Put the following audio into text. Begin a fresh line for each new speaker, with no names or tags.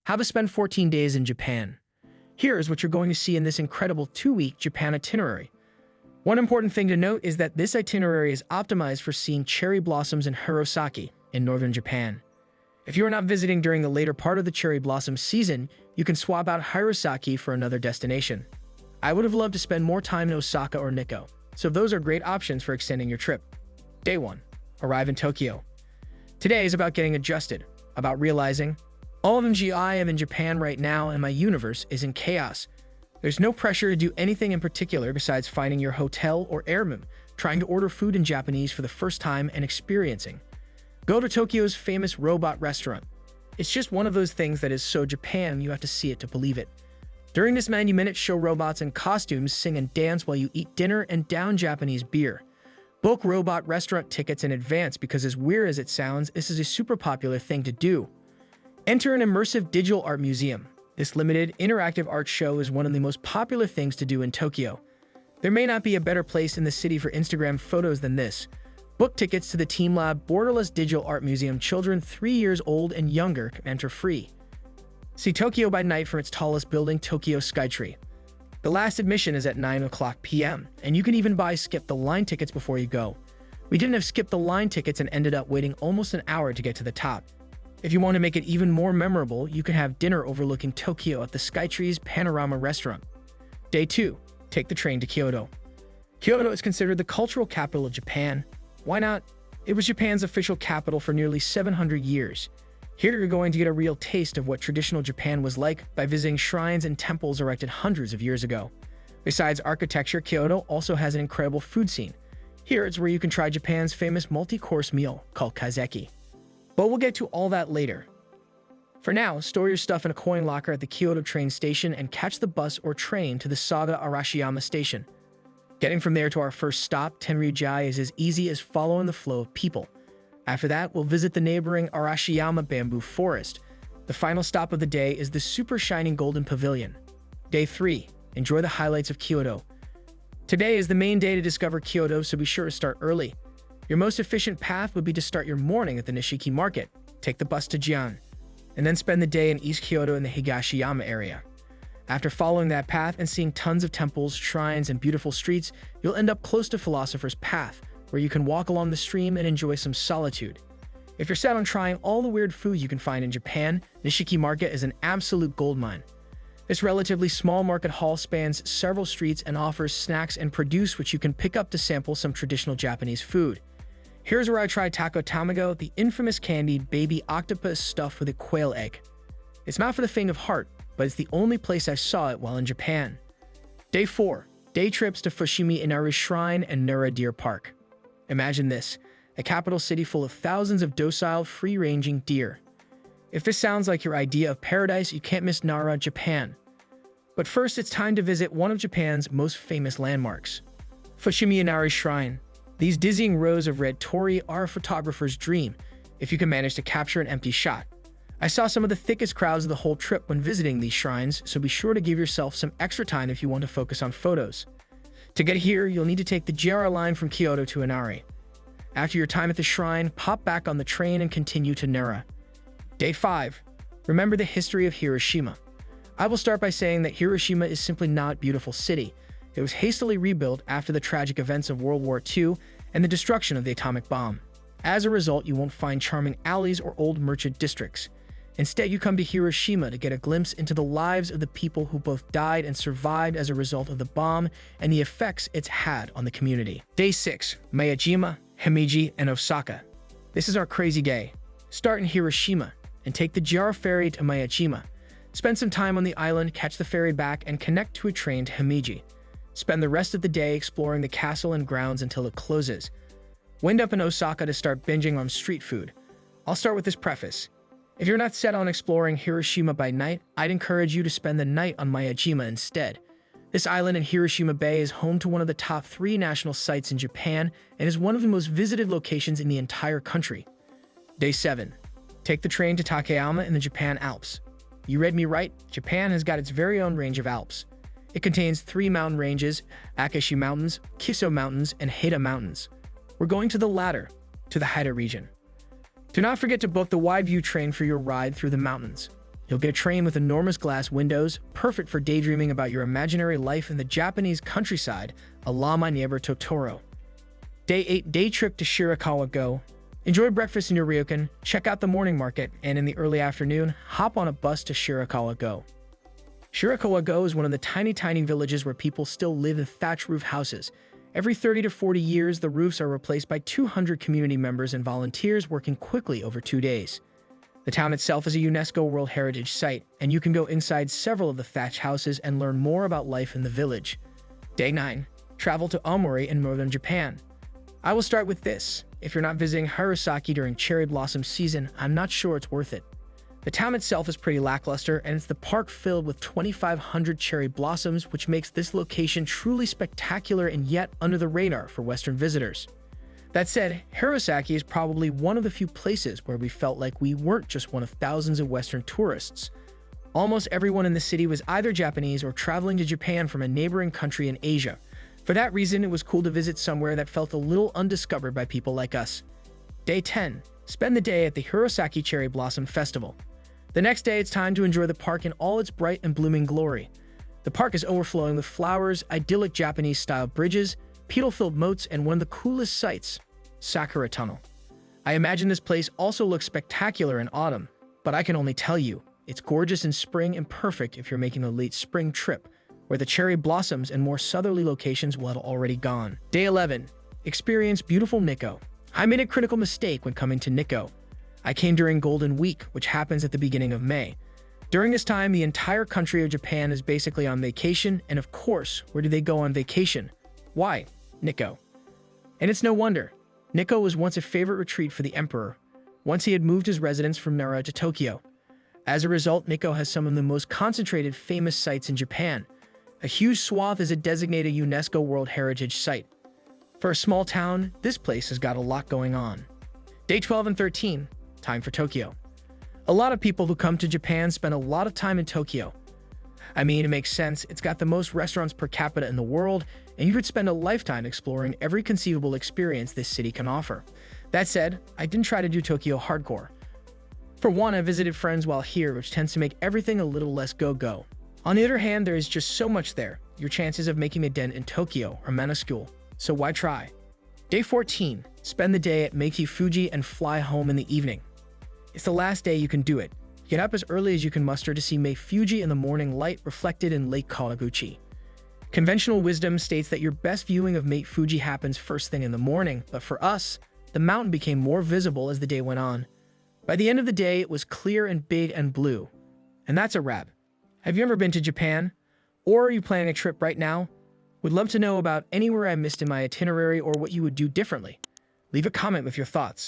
How to spend 14 days in Japan. Here is what you're going to see in this incredible 2-week Japan itinerary. One important thing to note is that this itinerary is optimized for seeing cherry blossoms in Hirosaki in northern Japan. If you are not visiting during the later part of the cherry blossom season, you can swap out Hirosaki for another destination. I would have loved to spend more time in Osaka or Nikko, so those are great options for extending your trip. Day 1. Arrive in Tokyo. Today is about getting adjusted, about realizing, OMG, I am in Japan right now and my universe is in chaos. There's no pressure to do anything in particular besides finding your hotel or airroom, trying to order food in Japanese for the first time and experiencing. Go to Tokyo's famous robot restaurant. It's just one of those things that is so Japan you have to see it to believe it. During this 90-minute show, robots in costumes sing and dance while you eat dinner and down Japanese beer. Book robot restaurant tickets in advance because, as weird as it sounds, this is a super popular thing to do. Enter an immersive digital art museum. This limited, interactive art show is one of the most popular things to do in Tokyo. There may not be a better place in the city for Instagram photos than this. Book tickets to the Team Lab Borderless Digital Art Museum. Children 3 years old and younger can enter free. See Tokyo by night from its tallest building, Tokyo Skytree. The last admission is at 9 p.m, and you can even buy skip the line tickets before you go. We didn't have skip the line tickets and ended up waiting almost an hour to get to the top. If you want to make it even more memorable, you can have dinner overlooking Tokyo at the Skytree's Panorama restaurant. Day 2. Take the train to Kyoto. Kyoto is considered the cultural capital of Japan. Why not? It was Japan's official capital for nearly 700 years. Here you're going to get a real taste of what traditional Japan was like by visiting shrines and temples erected hundreds of years ago. Besides architecture, Kyoto also has an incredible food scene. Here it's where you can try Japan's famous multi-course meal called kaiseki. But we'll get to all that later. For now, store your stuff in a coin locker at the Kyoto train station and catch the bus or train to the Saga Arashiyama station. Getting from there to our first stop, Tenryuji, is as easy as following the flow of people. After that, we'll visit the neighboring Arashiyama bamboo forest. The final stop of the day is the super shining golden pavilion. Day 3. Enjoy the highlights of Kyoto. Today is the main day to discover Kyoto, so be sure to start early. Your most efficient path would be to start your morning at the Nishiki Market, take the bus to Gyoen, and then spend the day in East Kyoto in the Higashiyama area. After following that path and seeing tons of temples, shrines, and beautiful streets, you'll end up close to Philosopher's Path, where you can walk along the stream and enjoy some solitude. If you're set on trying all the weird food you can find in Japan, Nishiki Market is an absolute goldmine. This relatively small market hall spans several streets and offers snacks and produce which you can pick up to sample some traditional Japanese food. Here's where I tried Taco Tamago, the infamous candied baby octopus stuffed with a quail egg. It's not for the faint of heart, but it's the only place I saw it while in Japan. Day 4. Day trips to Fushimi Inari Shrine and Nara Deer Park. Imagine this, a capital city full of thousands of docile, free-ranging deer. If this sounds like your idea of paradise, you can't miss Nara, Japan. But first, it's time to visit one of Japan's most famous landmarks, Fushimi Inari Shrine. These dizzying rows of red torii are a photographer's dream, if you can manage to capture an empty shot. I saw some of the thickest crowds of the whole trip when visiting these shrines, so be sure to give yourself some extra time if you want to focus on photos. To get here, you'll need to take the JR line from Kyoto to Inari. After your time at the shrine, pop back on the train and continue to Nara. Day 5. Remember the history of Hiroshima. I will start by saying that Hiroshima is simply not a beautiful city. It was hastily rebuilt after the tragic events of World War II and the destruction of the atomic bomb. As a result, you won't find charming alleys or old merchant districts. Instead, you come to Hiroshima to get a glimpse into the lives of the people who both died and survived as a result of the bomb and the effects it's had on the community. Day 6. Miyajima, Himeji, and Osaka. This is our crazy day. Start in Hiroshima and take the JR ferry to Miyajima. Spend some time on the island, catch the ferry back, and connect to a train to Himeji. Spend the rest of the day exploring the castle and grounds until it closes. Wind up in Osaka to start binging on street food. I'll start with this preface. If you're not set on exploring Hiroshima by night, I'd encourage you to spend the night on Miyajima instead. This island in Hiroshima Bay is home to one of the top 3 national sites in Japan and is one of the most visited locations in the entire country. Day 7. Take the train to Takayama in the Japan Alps. You read me right, Japan has got its very own range of Alps. It contains 3 mountain ranges, Akashi Mountains, Kiso Mountains, and Haida Mountains. We're going to the latter, to the Haida region. Do not forget to book the wide view train for your ride through the mountains. You'll get a train with enormous glass windows, perfect for daydreaming about your imaginary life in the Japanese countryside, a la my neighbor Totoro. Day 8 day trip to Shirakawa-go. Enjoy breakfast in your ryokan, check out the morning market, and in the early afternoon, hop on a bus to Shirakawa-go. Shirakawa-go is one of the tiny villages where people still live in thatch roof houses. Every 30 to 40 years, the roofs are replaced by 200 community members and volunteers working quickly over 2 days. The town itself is a UNESCO World Heritage Site, and you can go inside several of the thatch houses and learn more about life in the village. Day 9. Travel to Aomori in northern Japan. I will start with this. If you're not visiting Hirosaki during cherry blossom season, I'm not sure it's worth it. The town itself is pretty lackluster, and it's the park filled with 2,500 cherry blossoms, which makes this location truly spectacular and yet under the radar for Western visitors. That said, Hirosaki is probably one of the few places where we felt like we weren't just one of thousands of Western tourists. Almost everyone in the city was either Japanese or traveling to Japan from a neighboring country in Asia. For that reason, it was cool to visit somewhere that felt a little undiscovered by people like us. Day 10. Spend the day at the Hirosaki Cherry Blossom Festival. The next day, it's time to enjoy the park in all its bright and blooming glory. The park is overflowing with flowers, idyllic Japanese-style bridges, petal-filled moats, and one of the coolest sights, Sakura Tunnel. I imagine this place also looks spectacular in autumn, but I can only tell you, it's gorgeous in spring and perfect if you're making a late spring trip, where the cherry blossoms and more southerly locations will have already gone. Day 11. Experience beautiful Nikko. I made a critical mistake when coming to Nikko. I came during Golden Week, which happens at the beginning of May. During this time, the entire country of Japan is basically on vacation, and of course, where do they go on vacation? Why? Nikko. And it's no wonder. Nikko was once a favorite retreat for the emperor, once he had moved his residence from Nara to Tokyo. As a result, Nikko has some of the most concentrated famous sites in Japan. A huge swath is a designated UNESCO World Heritage Site. For a small town, this place has got a lot going on. Day 12 and 13. Time for Tokyo. A lot of people who come to Japan spend a lot of time in Tokyo. I mean, it makes sense. It's got the most restaurants per capita in the world, and you could spend a lifetime exploring every conceivable experience this city can offer. That said, I didn't try to do Tokyo hardcore. For one, I visited friends while here, which tends to make everything a little less go-go. On the other hand, there is just so much there. Your chances of making a dent in Tokyo are minuscule, so why try? Day 14. Spend the day at Meiji Fuji and fly home in the evening. It's the last day you can do it. Get up as early as you can muster to see Meiji Fuji in the morning light reflected in Lake Kawaguchi. Conventional wisdom states that your best viewing of Meiji Fuji happens first thing in the morning, but for us, the mountain became more visible as the day went on. By the end of the day, it was clear and big and blue. And that's a wrap. Have you ever been to Japan? Or are you planning a trip right now? Would love to know about anywhere I missed in my itinerary or what you would do differently. Leave a comment with your thoughts.